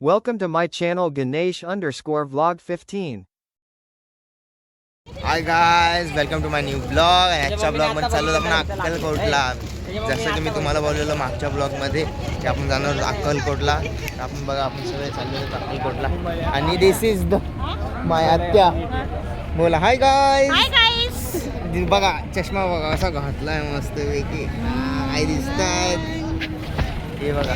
Welcome to my channel Ganesh_vlog 15. Hi guys, welcome to my new blog. आणि आजच्या ब्लॉगमध्ये चाललो आपण अक्कलकोटला. जसं की मी तुम्हाला बोललेलो मागच्या ब्लॉगमध्ये की आपण जाणार अक्कलकोटला. आपण बघा, आपण सगळे चाललो आहोत अक्कलकोटला. आणि दिस इज द माय आत्या. बोला हाय गाइस. Hi guys. बघा चष्मा बघा असा घातलाय मस्त पैकी. काय दिसतायत हे बघा.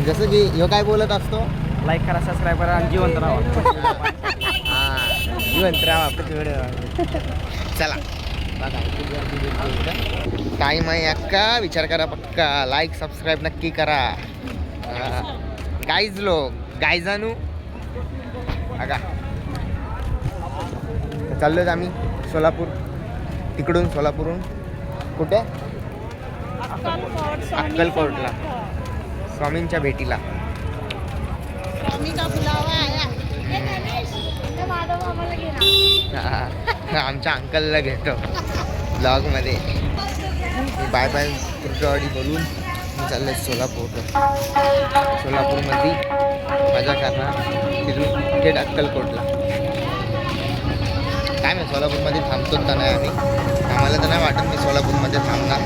जसं की ह्यो काय बोलत असतो, लाईक करा, सबस्क्राईब करा आणि जिवंत राहा. जिवंत राहा. चला बघा टाईम आहे अक्का, विचार करा पक्का. लाईक सबस्क्राईब नक्की करा गाईज लोक. गायजानू बघा. चाललोय आम्ही सोलापूर. तिकडून सोलापूरहून कुठे अक्कलकोटला स्वामींच्या भेटीला. आमच्या अंकलला घेतो ब्लॉगमध्ये. बाय बाय कुर्डवाडी बोलून मी चाललो आहे सोलापूरमध्ये मजा करणार. तिथून थेट अक्कलकोटला. काय मी सोलापूरमध्ये थांबतो का नाही आम्ही, आम्हाला तर नाही वाटत मी सोलापूरमध्ये थांबणार.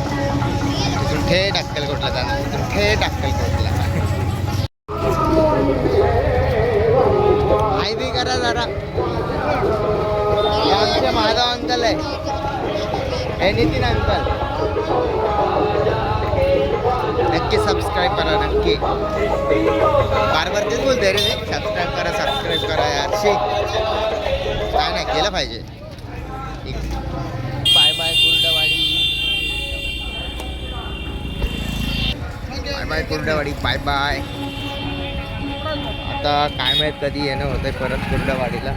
तिथून थेट अक्कलकोटला जाणार. तिथून थेट अक्कलकोटला. हाय बी करा जरा. हे आमचे माधव अंकल आहे, हे नितीन अंकल. नक्की सबस्क्राईब करा नक्की. बार बार तेच बोलते रे, सबस्क्राईब करा सबस्क्राईब करा यार. काय नाही केलं पाहिजे. Bye bye Kurduwadi. Bye bye Kurduwadi. Bye bye. आता काय माहीत कधी येणं होतंय परत कुर्डवाडीला.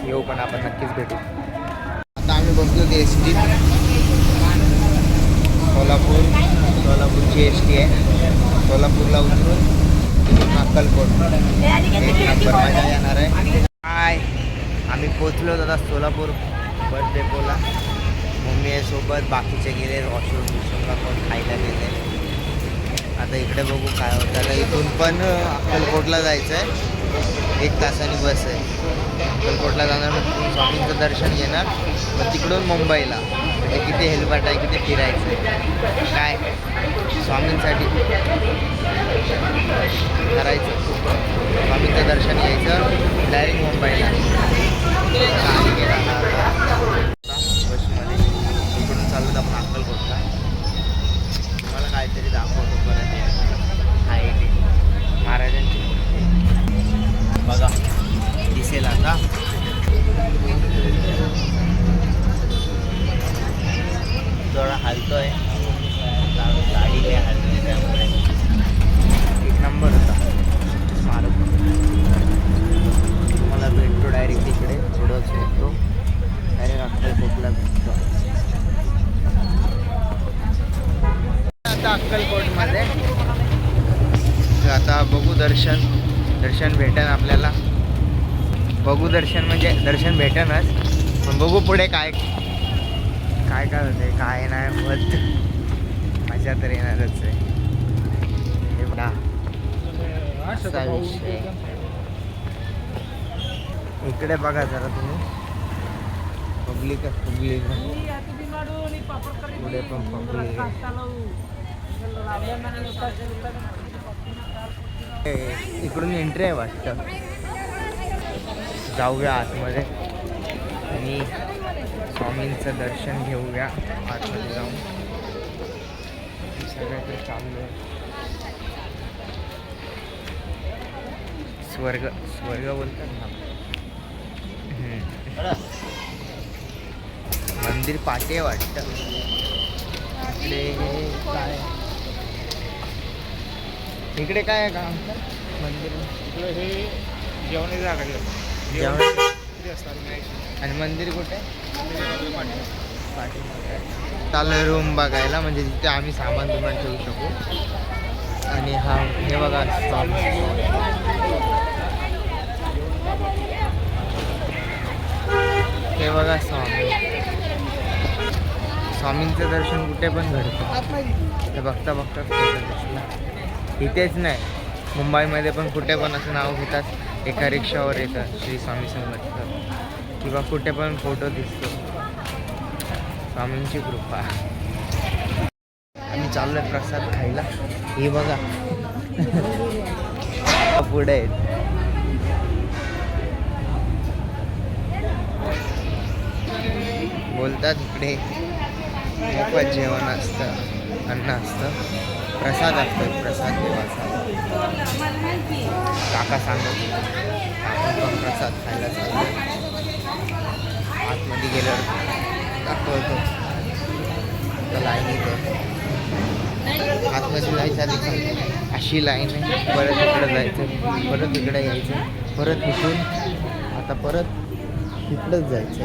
येऊ पण आपण नक्कीच भेटू. आता आम्ही बसलो की एस टी. सोलापूरची एस टी आहे. सोलापूरला उतरून अक्कलकोट. एक नंबर मजा येणार आहे. काय आम्ही पोचलो आता सोलापूर बस डेपोला. मम्मी आहे सोबत, बाकीचे गेले वॉशरूमला, कोण खायला गेले. आता इकडे बघू काय होतं. आता इथून पण अक्कलकोटला जायचं आहे. 1 तासाने बस आहे. अक्कलकोटला जाणार, मग तिथून स्वामींचं दर्शन घेणार, मग तिकडून मुंबईला. म्हणजे किती हेल्पट आहे, किती फिरायचं आहे. काय स्वामींसाठी करायचं. स्वामींचं दर्शन घ्यायचं, डायरेक्ट मुंबईला. बसमध्ये इकडून चालू आपण अक्कलकोटला. मला काहीतरी दाखवतो परत. आहे ते महाराजांची बघा दिसेल आता. थोडा हलतोय गाडी, काय हलतोय त्यामुळे. एक नंबर होता स्मारक. मला भेटतो डायरेक्ट तिकडे. थोडंच भेटतो डायरेक्ट अक्कलकोटला भेटतो. आता अक्कलकोटमध्ये आता बघू दर्शन भेटेन आपल्याला. बघू दर्शन म्हणजे दर्शन भेटेनच, पण बघू पुढे काय होते काय नाही होत. मजा तर येणारच आहे. हे बघा असा विषय. इकडे बघा जरा तुम्ही. पब्लिक पुढे पण पब्लिक. इकडून एंट्री आहे वाटतं. जाऊया आतमध्ये आणि स्वामींचं दर्शन घेऊया. आतमध्ये जाऊन सगळ्याकडे चाललो आहे. स्वर्ग बोलतात ना. मंदिर पाटे वाटतं. इकडे काय आहे का मंदिर? हे जेवणाची जागा जेवण आणि मंदिर कुठे? चालू रूम बघायला, म्हणजे तिथे आम्ही सामान ठेवू शकू. आणि हा हे बघा हे बघा स्वामी. स्वामींचं दर्शन कुठे पण घडतं. ते बघता बघता दिसलं. इथेच नाही, मुंबईमध्ये पण कुठे पण असं नाव घेतात, एका रिक्षावर येतं श्री स्वामी समर्थ किंवा कुठे पण फोटो दिसतो. स्वामींची कृपा. आम्ही चाललोय प्रसाद खायला. हे बघा पुढे आहेत. बोलतात इकडे मोफत जेवण असतं, अन्न असतं, प्रसाद असतो, प्रसाद देवाचा. काका सांगत आपण पण प्रसाद खायला चाललो. आतमध्ये गेल्यावर दाखवतो. तर लाईनीत आहे. आतमध्ये जायचं आधी अशी लाईन आहे. परत इकडं जायचं, परत इकडे यायचं, परत इथून आता परत इकडंच जायचं.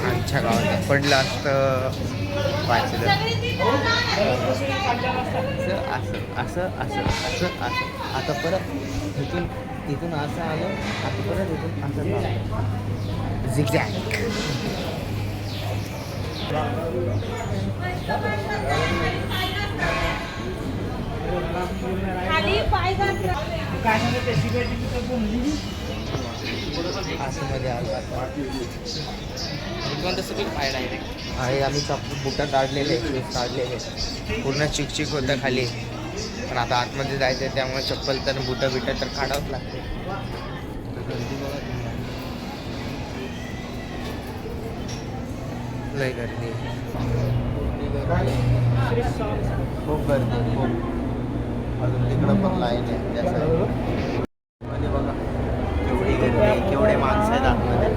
आमच्या गावात पडलं असतं वाचलं असं असं असं असं असं. आता परत इथून असं आलं, आता परत इथून असं झालं. झिगझॅग. आतमध्ये आलो आता. आहे आम्ही बुटात काढलेले, शूज काढलेले, पूर्ण चिकचिक होतं खाली. पण आता आतमध्ये जायचं आहे त्यामुळे चप्पल तर बुटं बिटं तर काढावंच लागते. लय गर्दी, खूप गर्दी, खूप. अजून तिकडं पण लाईन आहे त्या साईडमध्ये. बघा केवढी गर्दी आहे, केवढे माणसं आहेत आतमध्ये.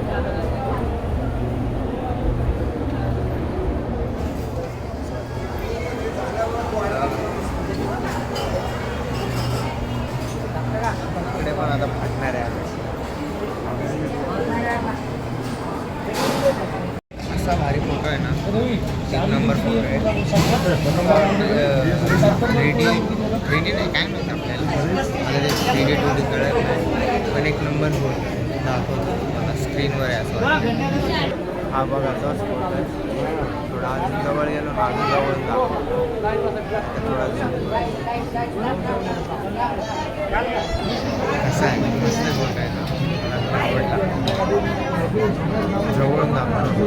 इकडे पण आता फाटणार आहे. असा भारी फोटो आहे ना, 3 नंबर फोटो आहे. 3D नाही काय माहिती आपल्याला, मला ते 3D 2D कळत नाही, पण 1 नंबर फोटो आहे. दाखवतो मला, स्क्रीनवर आहे असं वाटतं. हा बघा तोच फोटो आहे. थोडा अजून जवळ गेलो ना, अजून जवळ दाखवतो. थोडा कसं आहे, मस्त फोटो आहे तो, मला आवडला. जवळून दाखवतो.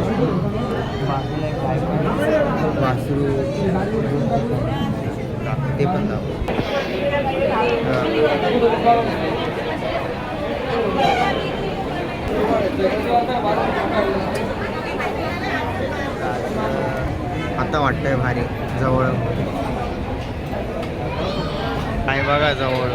वासरू ते पण दाखवतो. आता वाटतंय भारी जवळ काय बघा जवळ.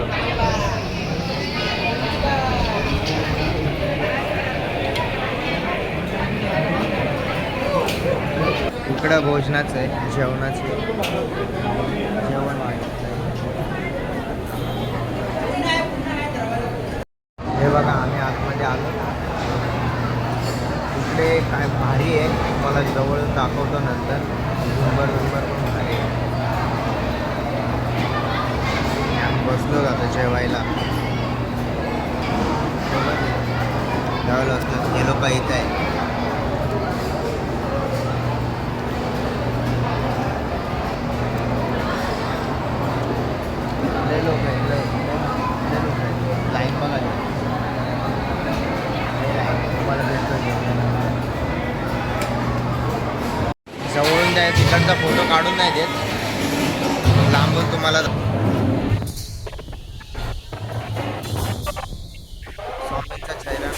इकडं भोजनाचं आहे, जेवणाचं जेवण हे बघा. आम्ही आतमध्ये आलो. इकडे काय भारी आहे, मला जवळून दाखवतो नंतर. नंबर पण भारी आहे. आम्ही बसलो जातो जेवायला. जेवायला असतो हे लोक इथं आहे. लोक आहे, लोक आहे. लाईन बघा, तुम्हाला भेटतो. जवळून द्या तिकडचा फोटो काढून नाही देत, लांबून तुम्हाला स्वामींचा चेहरा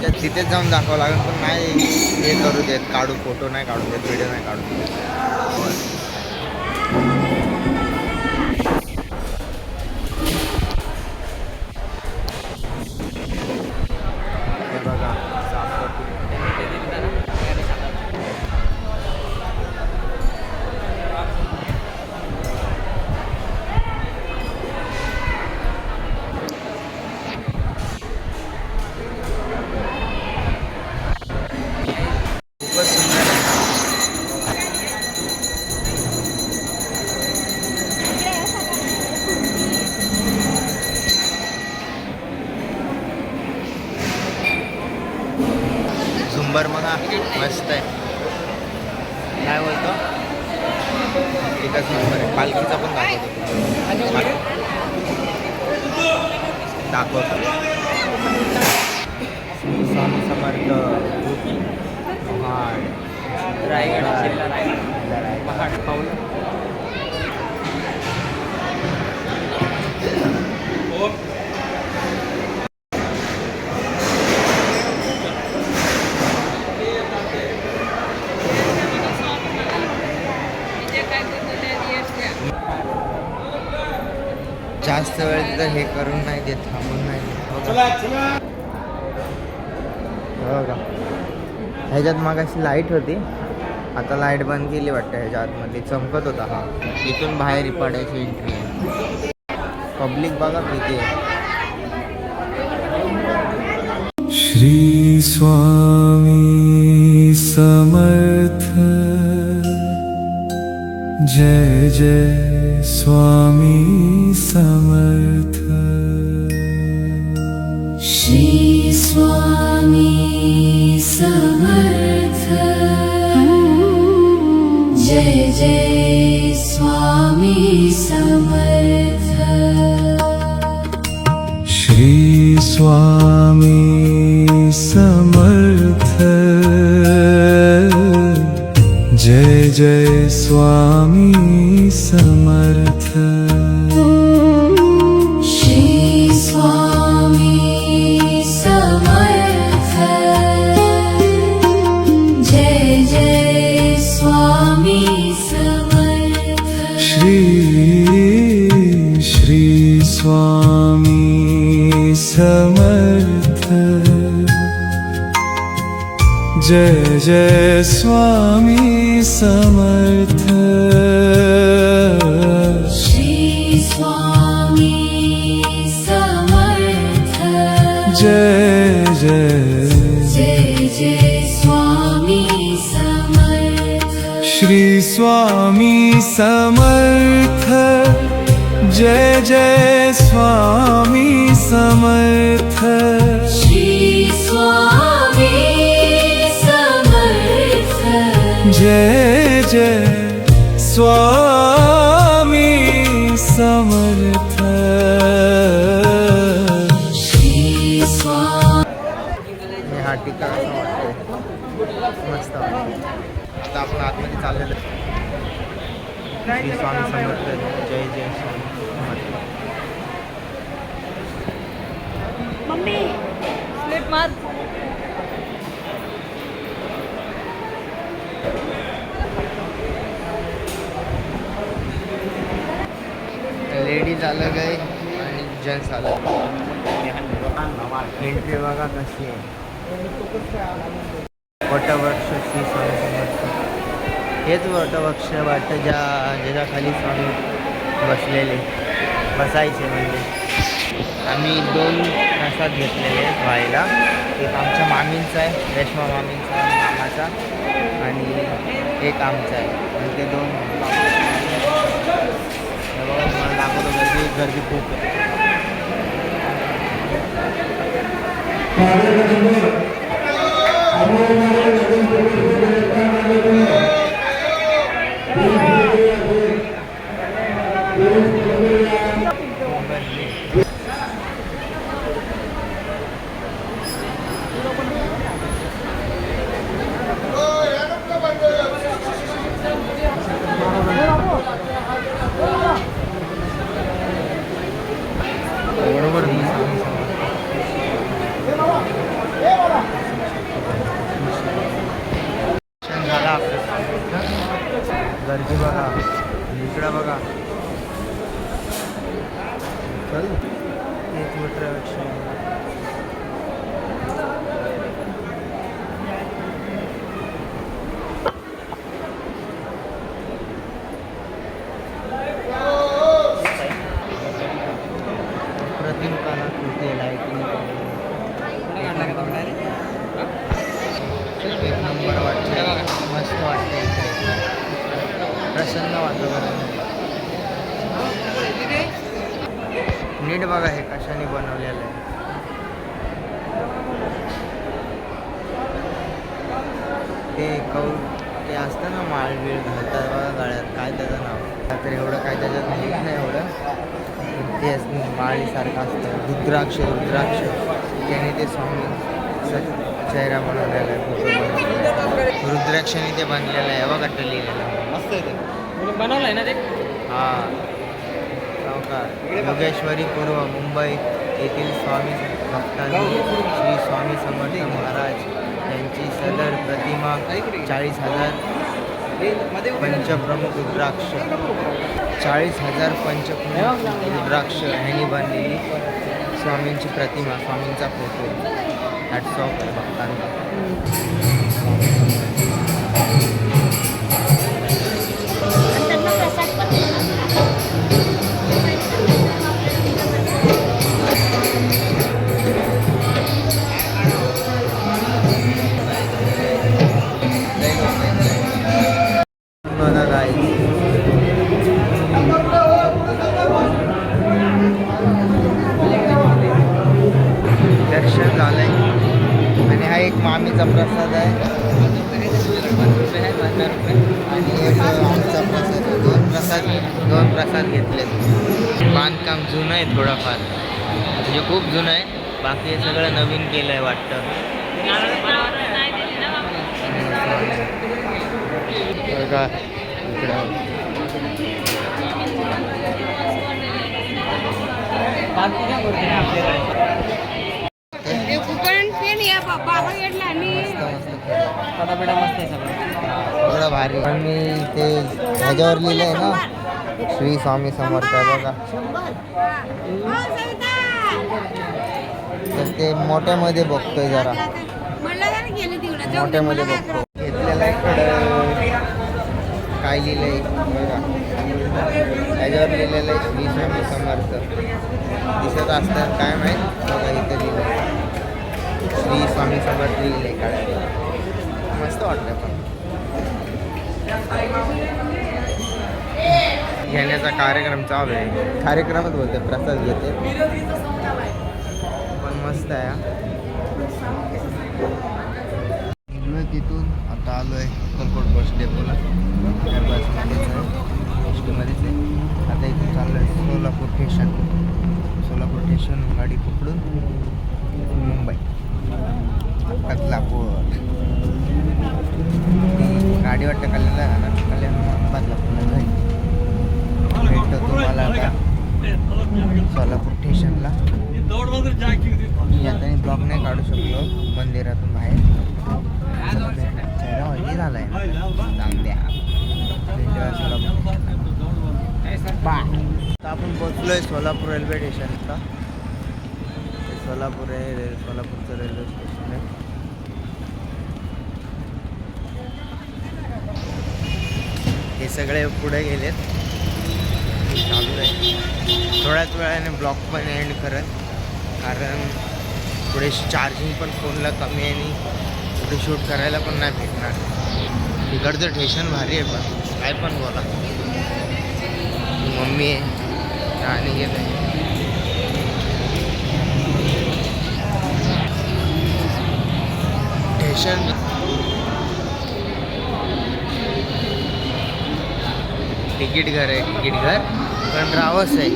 नाही, तिथेच जाऊन दाखवावं लागेल. पण नाही हे करू देत, काढू फोटो नाही काढू देत, व्हिडिओ नाही काढू देत. खूपच सुंदर आहे. एकच नंबर आहे. पालखीचा पण दाखवतो. स्वामी समर्थ महाड रायगड जिल्हा रायगड महाड पाऊल. जास्त वेळ तिथं हे करून नाही देत, थांबून नाही देत. बघा ह्याच्यात मागाशी लाईट होती, आता लाईट बंद केली वाटतं. ह्याच्या आतमध्ये चमकत होता हा. इथून बाहेर पडायची एंट्री आहे. पब्लिक बघा किती आहे. श्री स्वामी समर्थ जय जय स्वामी समर्थ श्री स्वामी समर्थ जय जय स्वामी समर्थ श्री स्वामी समर्थ जय जय स्वामी समर्थ श्री स्वामी समर्थ जय जय स्वामी समर्थ श्री स्वामी समर्थ जय जय स्वामी समर्थ श्री स्वामी समर्थ जय जय जय जय स्वामी समर्थ श्री स्वामी समर्थ जय जय स्वामी समर्थ श्री स्वामी समर्थ जय जय स्वामी समर्थ श्री स्वामी. आणि हा टिक्का कसा वाटतोय? मस्त वाटतोय. आता आपण आतमध्ये चाललेलो आहे. श्री स्वामी समर्थ जय जय स्वामी समर्थ. मम्मी स्लिप मार. लेडीज अलग आहे आणि जेंट्स अलग. एंट्री बघा कशी आहे. वटवृक्ष श्री स्वामी समर्थ. हेच वटवृक्ष वाटतं ज्याच्या खाली स्वामी बसलेले बसायचे. म्हणजे आम्ही 2 प्रसाद घेतलेले आहेत व्हायला. एक आमच्या मामींचा आहे, रेश्मा मामींचा मामाचा, आणि एक आमचा आहे. आणि ते 2 बघा तुम्हाला दाखवतो. गर्दी खूप आहे. बरोबर झाला आपलं. गर्दी बघा, इकडं बघा. चल एक वटवृक्ष. अप्रतिम कलाकृती लाईटिंग एक नंबर वाटते. मस्त वाटते इकडे. प्रसन्न वातावरण. नीट बघा हे कशाने बनवलेलं आहे. ते ते असतं ना, माळबीळ घालतात बघा गळ्यात, काय त्याचं नाव तर एवढं काय त्याच्यात माहीत नाही एवढं. ते माळीसारखं असतं रुद्राक्ष त्याने ते स्वामींचा चेहरा बनवलेला आहे. रुद्राक्षाने ते बनलेलं आहे बघा लिहिलेलं मस्त आहे ते बनवलं आहे ना ते. हां हो का. योगेश्वरी पूर्व मुंबई येथील स्वामी भक्तांनी श्री स्वामी समर्थ महाराज यांची सदर प्रतिमा 40,000 पंचप्रमुख रुद्राक्ष 40,000 पंचप्रमुख रुद्राक्ष ह्यांनी बनलेली स्वामींची प्रतिमा, स्वामींचा फोटो. हॅट्स ऑफ आहे भक्तांना. बघा काय दर्शन झालंय आणि हा एक मामीचा प्रसाद आहे आणि एक आमचा प्रसाद. दोन प्रसाद घेतलेत. बांधकाम जुनं आहे थोडंफार, म्हणजे खूप जुनं आहे. बाकी हे सगळं नवीन केलं आहे वाटतं. बघा इकडं सगळं भारी. पण मी ते ह्याच्यावर लिहिलं आहे ना श्री स्वामी समर्थ बघा, तर ते मोठ्यामध्ये बघतोय जरा, मोठ्यामध्ये बघतो. घेतलेलं आहे काय लिहिलंय बघा, ह्याच्यावर लिहिलेलं आहे श्री स्वामी समर्थ. दिसत असतात काय माहीत बघा, इथं लिहिलं श्री स्वामी समर्थ लिहिलंय काय. मस्त वाटतं. पण घेण्याचा कार्यक्रम चालू आहे. कार्यक्रमच बोलते, प्रसाद घेते. पण मस्त आहे. निघलोय तिथून आता आलोय अक्कलकोट बस डेपोला. बसमध्येच आहे, एस टीमध्येच आहे. आता इथून चाललो आहे सोलापूर स्टेशन. सोलापूर स्टेशन गाडी पकडून मुंबई बदलापूर. गाडी वाटतं कल्याण बदलापूरला घरी भेटतो तुम्हाला आता सोलापूर स्टेशनला. आता ब्लॉग नाही काढू शकलो मंदिरातून बाहेर. चेहरा ऑइली झाला आहे चांगल्या. आता आपण पोचलोय सोलापूर रेल्वे स्टेशनला. सोलापूर आहे, सोलापूरचं रेल्वे स्टेशन आहे. हे सगळे पुढे गेलेत. चालू आहे थोड्याच वेळाने ब्लॉग पण एंड करत, कारण पुढे चार्जिंग पण फोनला कमी आहे आणि पुढे शूट करायला पण नाही भेटणार. इकडचं स्टेशन भारी आहे, पण काय पण बोला. मम्मी आहे आणि गेलं आहे. स्टेशन तिकीट घर आहे, तिकीट घर पण रावस आहे.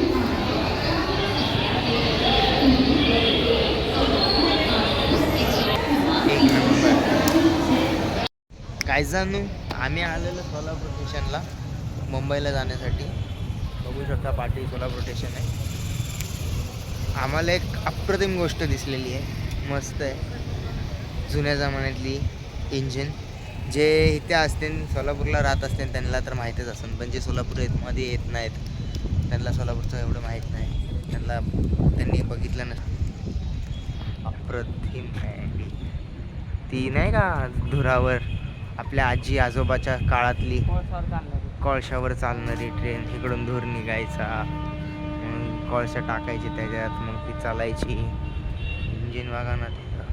एक नंबर. काय जाणू आम्ही आलेलो सोलापूर स्टेशनला मुंबईला जाण्यासाठी. बघू शकता पाठी सोलापूर स्टेशन आहे. आम्हाला एक अप्रतिम गोष्ट दिसलेली आहे, मस्त आहे. जुन्या जमान्यातली इंजिन जे इथे असते सोलापूरला राहत असते त्यांना तर माहीतच असेल, पण जे सोलापूरमध्ये येत नाहीत त्यांना सोलापूरचं एवढं माहीत नाही. त्यांनी बघितलं नसतं. अप्रतिम आहे ती, नाही का धुरावर आपल्या आजी आजोबाच्या काळातली कोळशावर चालणारी ट्रेन. इकडून धूर निघायचा, कोळशा टाकायची त्याच्यात, मग ती चालायची. इंजिन बघा ना तिथं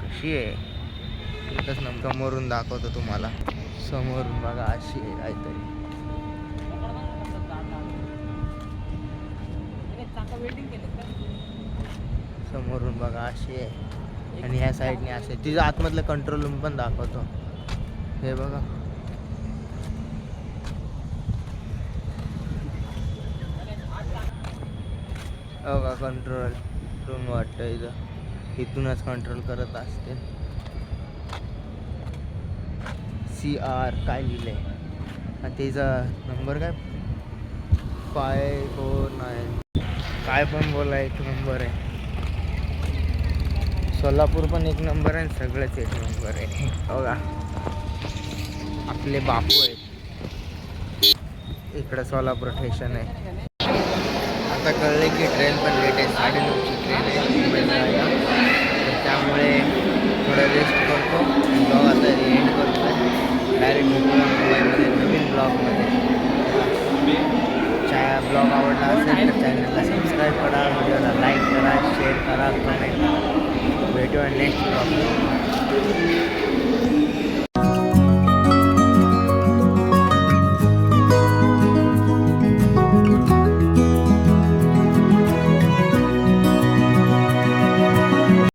कशी आहे. एकच नंबर समोरून दाखवतो तुम्हाला. समोरून बघा अशी आहे काहीतरी. समोरून बघा अशी आहे आणि ह्या साईडने असे. तिचं आतमधलं कंट्रोल रूम पण दाखवतो. हे बघा बघा कंट्रोल रूम वाटतं इथं, इथूनच कंट्रोल करत असते. CR काय लिहिलंय आणि त्याचा नंबर काय 549. काय पण बोला, एक नंबर आहे. सोलापूर पण एक नंबर आहे, सगळंच एक नंबर आहे. बघा आपले बापू आहेत. इकडं सोलापूर स्टेशन आहे. आता कळले की ट्रेन पण लेट आहे, 9:30ची ट्रेन आहे मुंबईला जायला. तर त्यामुळे थोडं रेस्ट करतो. ब्लॉग आता एंड करतो आहे. डायरेक्ट भेटूया मुंबईमध्ये नवीन ब्लॉगमध्ये. ब्लॉग आवडला असेल तर चॅनलला सबस्क्राईब करा, व्हिडिओला लाईक करा, शेअर करा, कमेंट करा. भेटूया नेक्स्ट ब्लॉग.